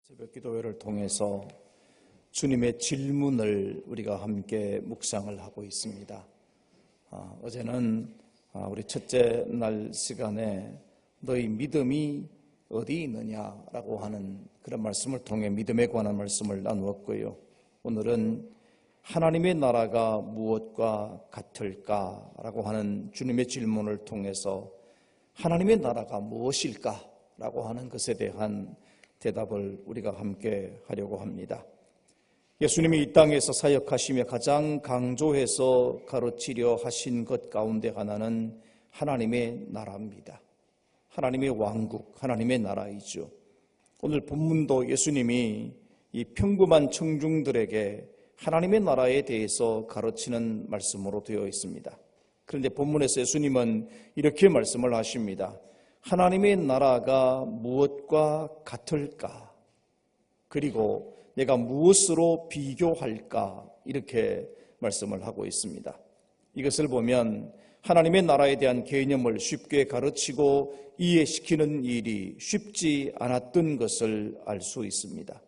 새벽 기도회를 통해서 주님의 질문을 우리가 함께 묵상을 하고 있습니다. 어제는 우리 첫째 날 시간에 너희 믿음이 어디 있느냐라고 하는 그런 말씀을 통해 믿음에 관한 말씀을 나누었고요. 오늘은 하나님의 나라가 무엇과 같을까라고 하는 주님의 질문을 통해서 하나님의 나라가 무엇일까라고 하는 것에 대한 대답을 우리가 함께 하려고 합니다. 예수님이 이 땅에서 사역하시며 가장 강조해서 가르치려 하신 것 가운데 하나는 하나님의 나라입니다. 하나님의 왕국, 하나님의 나라이죠. 오늘 본문도 예수님이 이 평범한 청중들에게 하나님의 나라에 대해서 가르치는 말씀으로 되어 있습니다. 그런데 본문에서 예수님은 이렇게 말씀을 하십니다. 하나님의 나라가 무엇과 같을까? 그리고 내가 무엇으로 비교할까? 이렇게 말씀을 하고 있습니다. 이것을 보면 하나님의 나라에 대한 개념을 쉽게 가르치고 이해시키는 일이 쉽지 않았던 것을 알 수 있습니다.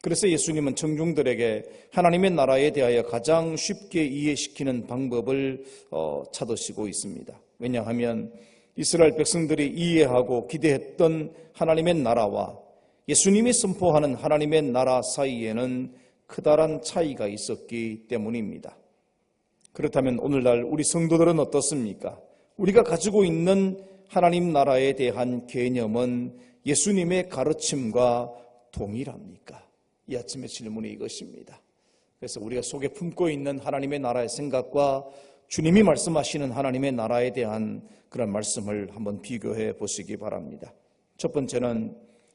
그래서 예수님은 청중들에게 하나님의 나라에 대하여 가장 쉽게 이해시키는 방법을 찾으시고 있습니다. 왜냐하면 이스라엘 백성들이 이해하고 기대했던 하나님의 나라와 예수님이 선포하는 하나님의 나라 사이에는 크다란 차이가 있었기 때문입니다. 그렇다면 오늘날 우리 성도들은 어떻습니까? 우리가 가지고 있는 하나님 나라에 대한 개념은 예수님의 가르침과 동일합니까? 이 아침의 질문이 이것입니다. 그래서 우리가 속에 품고 있는 하나님의 나라의 생각과 주님이 말씀하시는 하나님의 나라에 대한 그런 말씀을 한번 비교해 보시기 바랍니다. 첫 번째는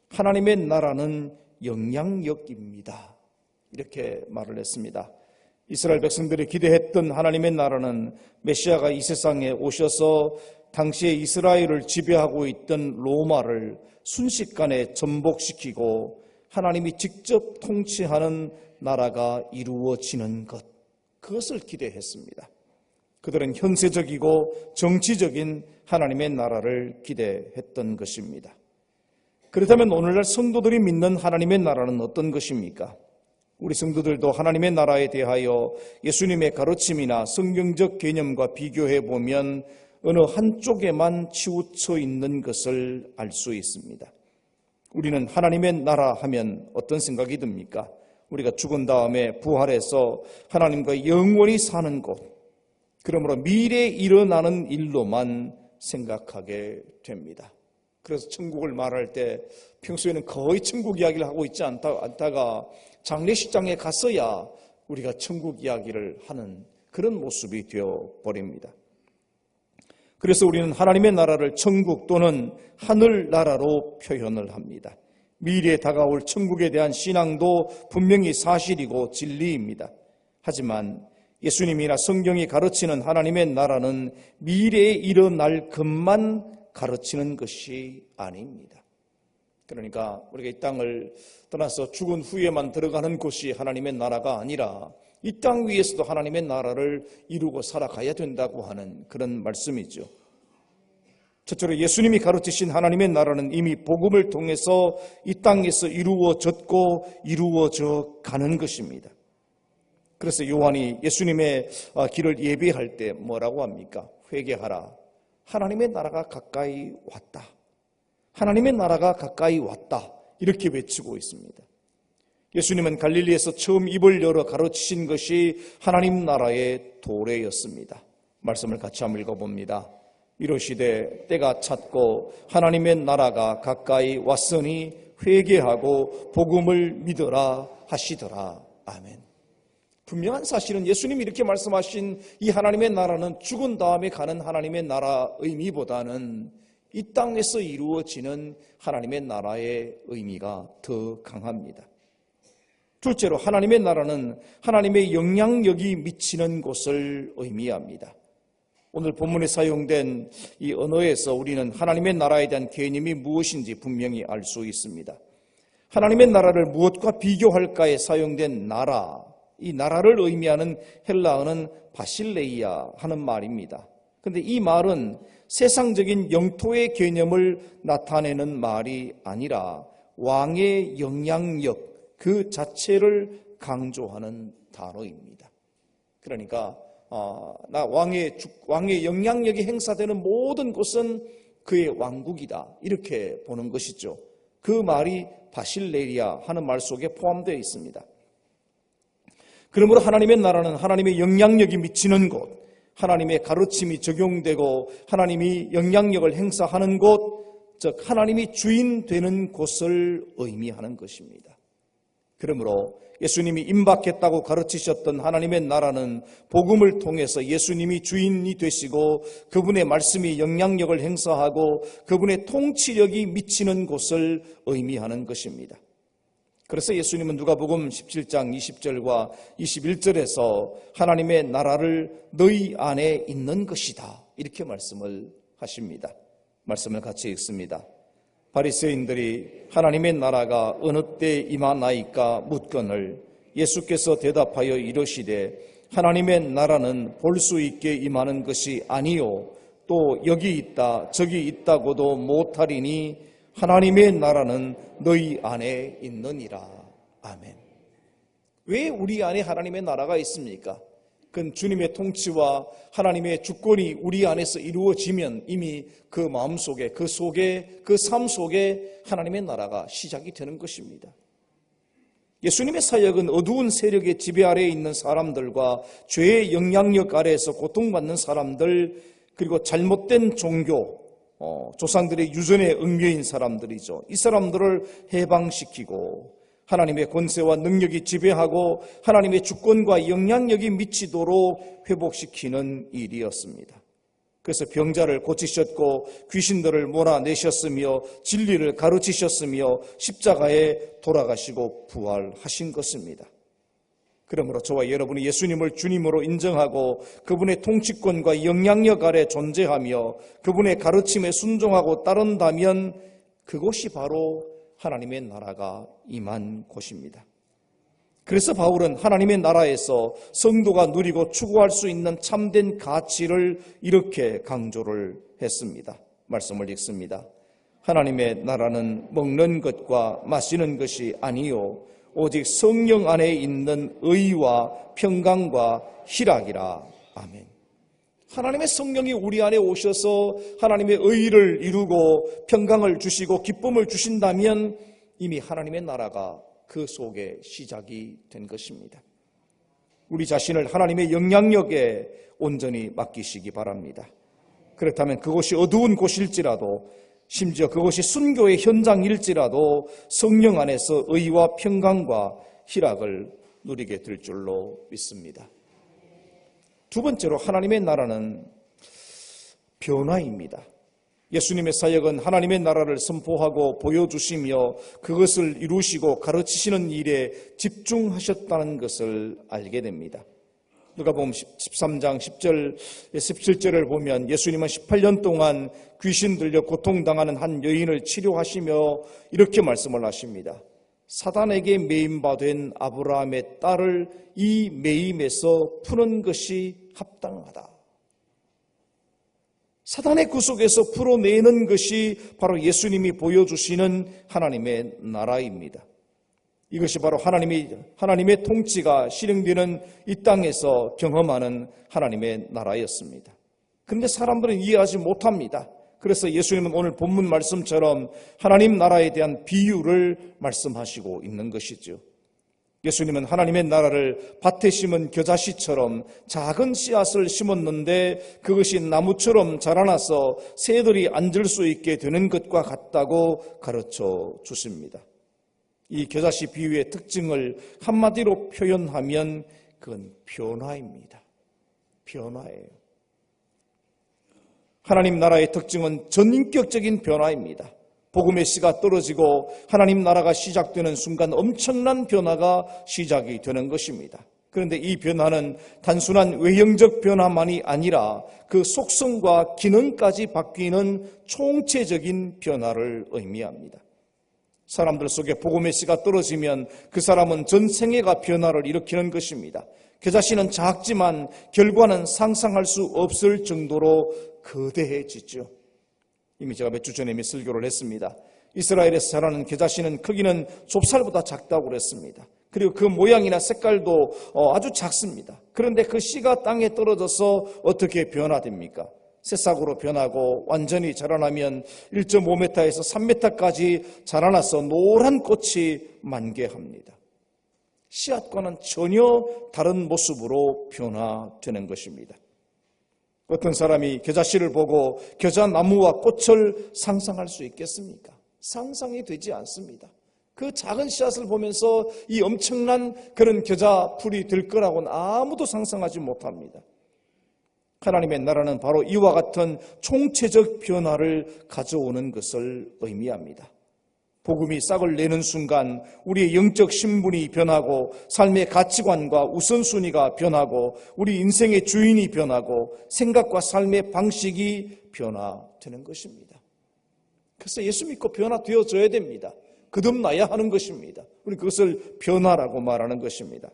하나님의 나라는 영향력입니다. 이렇게 말을 했습니다. 이스라엘 백성들이 기대했던 하나님의 나라는 메시아가 이 세상에 오셔서 당시에 이스라엘을 지배하고 있던 로마를 순식간에 전복시키고 하나님이 직접 통치하는 나라가 이루어지는 것, 그것을 기대했습니다. 그들은 현세적이고 정치적인 하나님의 나라를 기대했던 것입니다. 그렇다면 오늘날 성도들이 믿는 하나님의 나라는 어떤 것입니까? 우리 성도들도 하나님의 나라에 대하여 예수님의 가르침이나 성경적 개념과 비교해 보면 어느 한쪽에만 치우쳐 있는 것을 알 수 있습니다. 우리는 하나님의 나라 하면 어떤 생각이 듭니까? 우리가 죽은 다음에 부활해서 하나님과 영원히 사는 곳, 그러므로 미래에 일어나는 일로만 생각하게 됩니다. 그래서 천국을 말할 때 평소에는 거의 천국 이야기를 하고 있지 않다가 장례식장에 갔어야 우리가 천국 이야기를 하는 그런 모습이 되어버립니다. 그래서 우리는 하나님의 나라를 천국 또는 하늘나라로 표현을 합니다. 미래에 다가올 천국에 대한 신앙도 분명히 사실이고 진리입니다. 하지만 예수님이나 성경이 가르치는 하나님의 나라는 미래에 일어날 것만 가르치는 것이 아닙니다. 그러니까 우리가 이 땅을 떠나서 죽은 후에만 들어가는 곳이 하나님의 나라가 아니라 이 땅 위에서도 하나님의 나라를 이루고 살아가야 된다고 하는 그런 말씀이죠. 첫째로 예수님이 가르치신 하나님의 나라는 이미 복음을 통해서 이 땅에서 이루어졌고 이루어져 가는 것입니다. 그래서 요한이 예수님의 길을 예배할 때 뭐라고 합니까? 회개하라. 하나님의 나라가 가까이 왔다. 하나님의 나라가 가까이 왔다. 이렇게 외치고 있습니다. 예수님은 갈릴리에서 처음 입을 열어 가르치신 것이 하나님 나라의 도래였습니다. 말씀을 같이 한번 읽어봅니다. 이르시되 때가 찼고 하나님의 나라가 가까이 왔으니 회개하고 복음을 믿어라 하시더라. 아멘. 분명한 사실은 예수님이 이렇게 말씀하신 이 하나님의 나라는 죽은 다음에 가는 하나님의 나라 의미보다는 이 땅에서 이루어지는 하나님의 나라의 의미가 더 강합니다. 둘째로 하나님의 나라는 하나님의 영향력이 미치는 곳을 의미합니다. 오늘 본문에 사용된 이 언어에서 우리는 하나님의 나라에 대한 개념이 무엇인지 분명히 알 수 있습니다. 하나님의 나라를 무엇과 비교할까에 사용된 나라, 이 나라를 의미하는 헬라어는 바실레이아 하는 말입니다. 그런데 이 말은 세상적인 영토의 개념을 나타내는 말이 아니라 왕의 영향력 그 자체를 강조하는 단어입니다. 그러니까 왕의 영향력이 행사되는 모든 곳은 그의 왕국이다, 이렇게 보는 것이죠. 그 말이 바실레리아 하는 말 속에 포함되어 있습니다. 그러므로 하나님의 나라는 하나님의 영향력이 미치는 곳, 하나님의 가르침이 적용되고 하나님이 영향력을 행사하는 곳, 즉 하나님이 주인 되는 곳을 의미하는 것입니다. 그러므로 예수님이 임박했다고 가르치셨던 하나님의 나라는 복음을 통해서 예수님이 주인이 되시고 그분의 말씀이 영향력을 행사하고 그분의 통치력이 미치는 곳을 의미하는 것입니다. 그래서 예수님은 누가복음 17장 20절과 21절에서 하나님의 나라를 너희 안에 있는 것이다, 이렇게 말씀을 하십니다. 말씀을 같이 읽습니다. 바리새인들이 하나님의 나라가 어느 때 임하나이까 묻거늘 예수께서 대답하여 이르시되 하나님의 나라는 볼 수 있게 임하는 것이 아니요 또 여기 있다 저기 있다고도 못하리니 하나님의 나라는 너희 안에 있느니라. 아멘. 왜 우리 안에 하나님의 나라가 있습니까? 그건 주님의 통치와 하나님의 주권이 우리 안에서 이루어지면 이미 그 마음속에, 그 삶 속에 하나님의 나라가 시작이 되는 것입니다. 예수님의 사역은 어두운 세력의 지배 아래에 있는 사람들과 죄의 영향력 아래에서 고통받는 사람들, 그리고 잘못된 종교, 조상들의 유전에 얽매인 사람들이죠. 이 사람들을 해방시키고 하나님의 권세와 능력이 지배하고 하나님의 주권과 영향력이 미치도록 회복시키는 일이었습니다. 그래서 병자를 고치셨고 귀신들을 몰아내셨으며 진리를 가르치셨으며 십자가에 돌아가시고 부활하신 것입니다. 그러므로 저와 여러분이 예수님을 주님으로 인정하고 그분의 통치권과 영향력 아래 존재하며 그분의 가르침에 순종하고 따른다면 그곳이 바로 하나님의 나라가 임한 곳입니다. 그래서 바울은 하나님의 나라에서 성도가 누리고 추구할 수 있는 참된 가치를 이렇게 강조를 했습니다. 말씀을 읽습니다. 하나님의 나라는 먹는 것과 마시는 것이 아니요 오직 성령 안에 있는 의와 평강과 희락이라. 아멘. 하나님의 성령이 우리 안에 오셔서 하나님의 의를 이루고 평강을 주시고 기쁨을 주신다면 이미 하나님의 나라가 그 속에 시작이 된 것입니다. 우리 자신을 하나님의 영향력에 온전히 맡기시기 바랍니다. 그렇다면 그곳이 어두운 곳일지라도 심지어 그것이 순교의 현장일지라도 성령 안에서 의와 평강과 희락을 누리게 될 줄로 믿습니다. 두 번째로 하나님의 나라는 변화입니다. 예수님의 사역은 하나님의 나라를 선포하고 보여주시며 그것을 이루시고 가르치시는 일에 집중하셨다는 것을 알게 됩니다. 누가복음 13장 10절, 17절을 보면 예수님은 18년 동안 귀신 들려 고통당하는 한 여인을 치료하시며 이렇게 말씀을 하십니다. 사단에게 매임받은 아브라함의 딸을 이 매임에서 푸는 것이 합당하다. 사단의 구속에서 풀어내는 것이 바로 예수님이 보여주시는 하나님의 나라입니다. 이것이 바로 하나님의 통치가 실행되는 이 땅에서 경험하는 하나님의 나라였습니다. 그런데 사람들은 이해하지 못합니다. 그래서 예수님은 오늘 본문 말씀처럼 하나님 나라에 대한 비유를 말씀하시고 있는 것이죠. 예수님은 하나님의 나라를 밭에 심은 겨자씨처럼 작은 씨앗을 심었는데 그것이 나무처럼 자라나서 새들이 앉을 수 있게 되는 것과 같다고 가르쳐 주십니다. 이 겨자씨 비유의 특징을 한마디로 표현하면 그건 변화입니다. 변화예요. 하나님 나라의 특징은 전인격적인 변화입니다. 복음의 씨가 떨어지고 하나님 나라가 시작되는 순간 엄청난 변화가 시작이 되는 것입니다. 그런데 이 변화는 단순한 외형적 변화만이 아니라 그 속성과 기능까지 바뀌는 총체적인 변화를 의미합니다. 사람들 속에 복음의 씨가 떨어지면 그 사람은 전생애가 변화를 일으키는 것입니다. 겨자씨는 작지만 결과는 상상할 수 없을 정도로 거대해지죠. 이미 제가 몇 주 전에 설교를 했습니다. 이스라엘에서 자라는 겨자씨는 크기는 좁쌀보다 작다고 그랬습니다. 그리고 그 모양이나 색깔도 아주 작습니다. 그런데 그 씨가 땅에 떨어져서 어떻게 변화됩니까? 새싹으로 변하고 완전히 자라나면 1.5m에서 3m까지 자라나서 노란 꽃이 만개합니다. 씨앗과는 전혀 다른 모습으로 변화되는 것입니다. 어떤 사람이 겨자씨를 보고 겨자나무와 꽃을 상상할 수 있겠습니까? 상상이 되지 않습니다. 그 작은 씨앗을 보면서 이 엄청난 그런 겨자풀이 될 거라고는 아무도 상상하지 못합니다. 하나님의 나라는 바로 이와 같은 총체적 변화를 가져오는 것을 의미합니다. 복음이 싹을 내는 순간 우리의 영적 신분이 변하고 삶의 가치관과 우선순위가 변하고 우리 인생의 주인이 변하고 생각과 삶의 방식이 변화되는 것입니다. 그래서 예수 믿고 변화되어져야 됩니다. 거듭나야 하는 것입니다. 우리 그것을 변화라고 말하는 것입니다.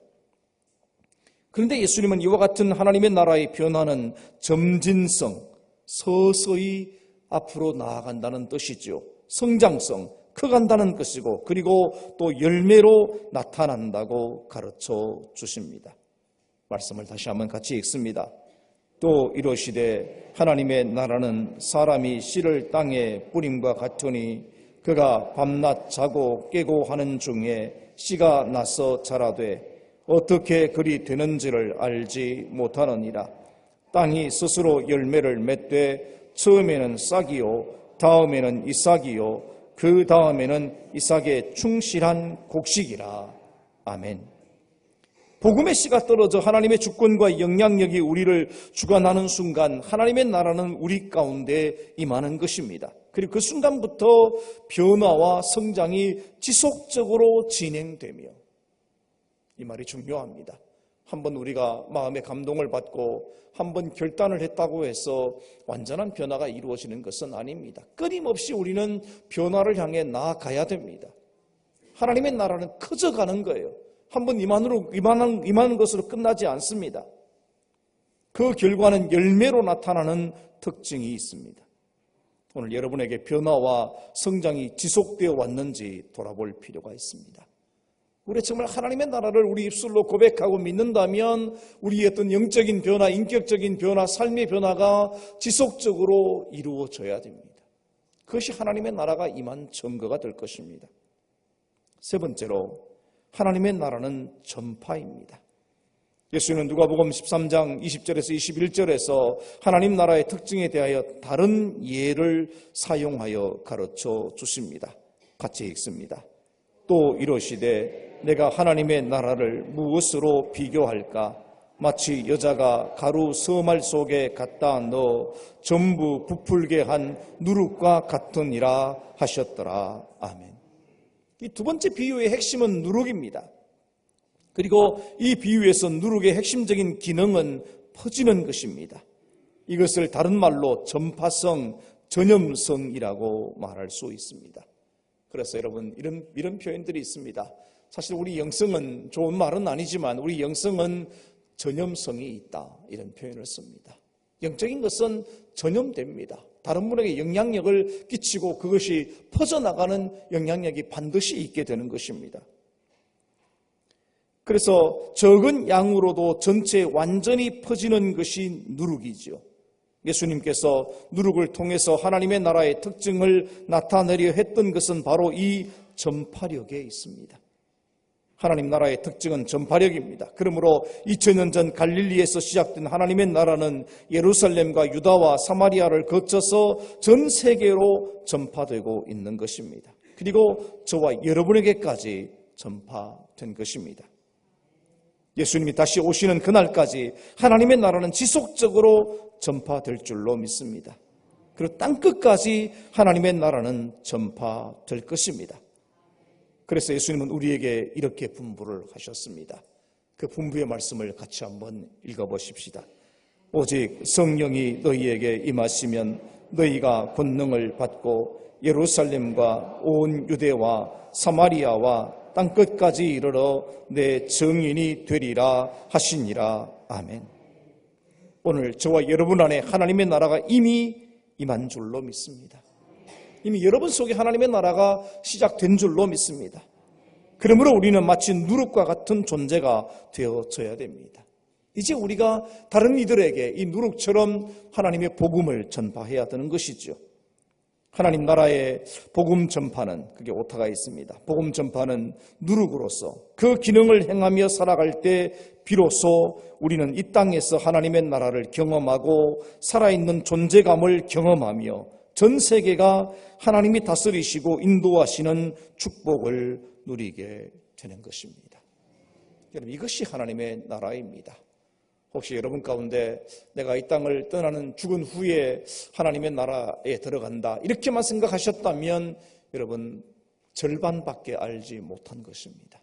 그런데 예수님은 이와 같은 하나님의 나라의 변화는 점진성, 서서히 앞으로 나아간다는 뜻이죠. 성장성, 커간다는 것이고 그리고 또 열매로 나타난다고 가르쳐 주십니다. 말씀을 다시 한번 같이 읽습니다. 또 이러시되 하나님의 나라는 사람이 씨를 땅에 뿌림과 같으니 그가 밤낮 자고 깨고 하는 중에 씨가 나서 자라되 어떻게 그리 되는지를 알지 못하느니라. 땅이 스스로 열매를 맺되 처음에는 싹이요 다음에는 이삭이요 그 다음에는 이삭의 충실한 곡식이라. 아멘. 복음의 씨가 떨어져 하나님의 주권과 영향력이 우리를 주관하는 순간 하나님의 나라는 우리 가운데 임하는 것입니다. 그리고 그 순간부터 변화와 성장이 지속적으로 진행되며, 이 말이 중요합니다. 한번 우리가 마음의 감동을 받고 한번 결단을 했다고 해서 완전한 변화가 이루어지는 것은 아닙니다. 끊임없이 우리는 변화를 향해 나아가야 됩니다. 하나님의 나라는 커져가는 거예요. 한번 임하는 것으로 끝나지 않습니다. 그 결과는 열매로 나타나는 특징이 있습니다. 오늘 여러분에게 변화와 성장이 지속되어 왔는지 돌아볼 필요가 있습니다. 우리 정말 하나님의 나라를 우리 입술로 고백하고 믿는다면 우리의 어떤 영적인 변화, 인격적인 변화, 삶의 변화가 지속적으로 이루어져야 됩니다. 그것이 하나님의 나라가 임한 증거가 될 것입니다. 세 번째로 하나님의 나라는 전파입니다. 예수님은 누가복음 13장 20절에서 21절에서 하나님 나라의 특징에 대하여 다른 예를 사용하여 가르쳐 주십니다. 같이 읽습니다. 또 이러시되 내가 하나님의 나라를 무엇으로 비교할까? 마치 여자가 가루 서말 속에 갖다 넣어 전부 부풀게 한 누룩과 같으니라 하셨더라. 아멘. 이 두 번째 비유의 핵심은 누룩입니다. 그리고 이 비유에서 누룩의 핵심적인 기능은 퍼지는 것입니다. 이것을 다른 말로 전파성, 전염성이라고 말할 수 있습니다. 그래서 여러분 이런 표현들이 있습니다. 사실 우리 영성은 좋은 말은 아니지만 우리 영성은 전염성이 있다, 이런 표현을 씁니다. 영적인 것은 전염됩니다. 다른 분에게 영향력을 끼치고 그것이 퍼져나가는 영향력이 반드시 있게 되는 것입니다. 그래서 적은 양으로도 전체에 완전히 퍼지는 것이 누룩이죠. 예수님께서 누룩을 통해서 하나님의 나라의 특징을 나타내려 했던 것은 바로 이 전파력에 있습니다. 하나님 나라의 특징은 전파력입니다. 그러므로 2000년 전 갈릴리에서 시작된 하나님의 나라는 예루살렘과 유다와 사마리아를 거쳐서 전 세계로 전파되고 있는 것입니다. 그리고 저와 여러분에게까지 전파된 것입니다. 예수님이 다시 오시는 그날까지 하나님의 나라는 지속적으로 전파될 줄로 믿습니다. 그리고 땅끝까지 하나님의 나라는 전파될 것입니다. 그래서 예수님은 우리에게 이렇게 분부를 하셨습니다. 그 분부의 말씀을 같이 한번 읽어보십시다. 오직 성령이 너희에게 임하시면 너희가 권능을 받고 예루살렘과 온 유대와 사마리아와 땅끝까지 이르러 내 증인이 되리라 하시니라. 아멘. 오늘 저와 여러분 안에 하나님의 나라가 이미 임한 줄로 믿습니다. 이미 여러분 속에 하나님의 나라가 시작된 줄로 믿습니다. 그러므로 우리는 마치 누룩과 같은 존재가 되어져야 됩니다. 이제 우리가 다른 이들에게 이 누룩처럼 하나님의 복음을 전파해야 되는 것이죠. 하나님 나라의 복음 전파는 그게 오타가 있습니다. 복음 전파는 누룩으로서 그 기능을 행하며 살아갈 때 비로소 우리는 이 땅에서 하나님의 나라를 경험하고 살아있는 존재감을 경험하며 전 세계가 하나님이 다스리시고 인도하시는 축복을 누리게 되는 것입니다. 여러분, 이것이 하나님의 나라입니다. 혹시 여러분 가운데 내가 이 땅을 떠나는 죽은 후에 하나님의 나라에 들어간다 이렇게만 생각하셨다면 여러분 절반밖에 알지 못한 것입니다.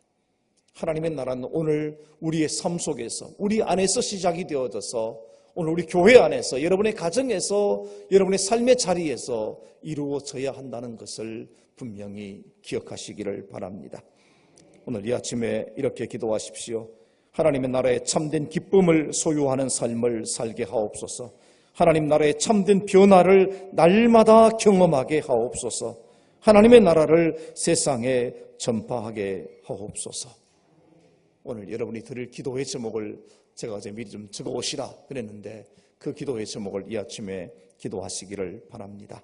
하나님의 나라는 오늘 우리의 삶 속에서 우리 안에서 시작이 되어져서 오늘 우리 교회 안에서 여러분의 가정에서 여러분의 삶의 자리에서 이루어져야 한다는 것을 분명히 기억하시기를 바랍니다. 오늘 이 아침에 이렇게 기도하십시오. 하나님의 나라의 참된 기쁨을 소유하는 삶을 살게 하옵소서. 하나님 나라의 참된 변화를 날마다 경험하게 하옵소서. 하나님의 나라를 세상에 전파하게 하옵소서. 오늘 여러분이 드릴 기도의 제목을 제가 어제 미리 좀 적어오시라 그랬는데 그 기도의 제목을 이 아침에 기도하시기를 바랍니다.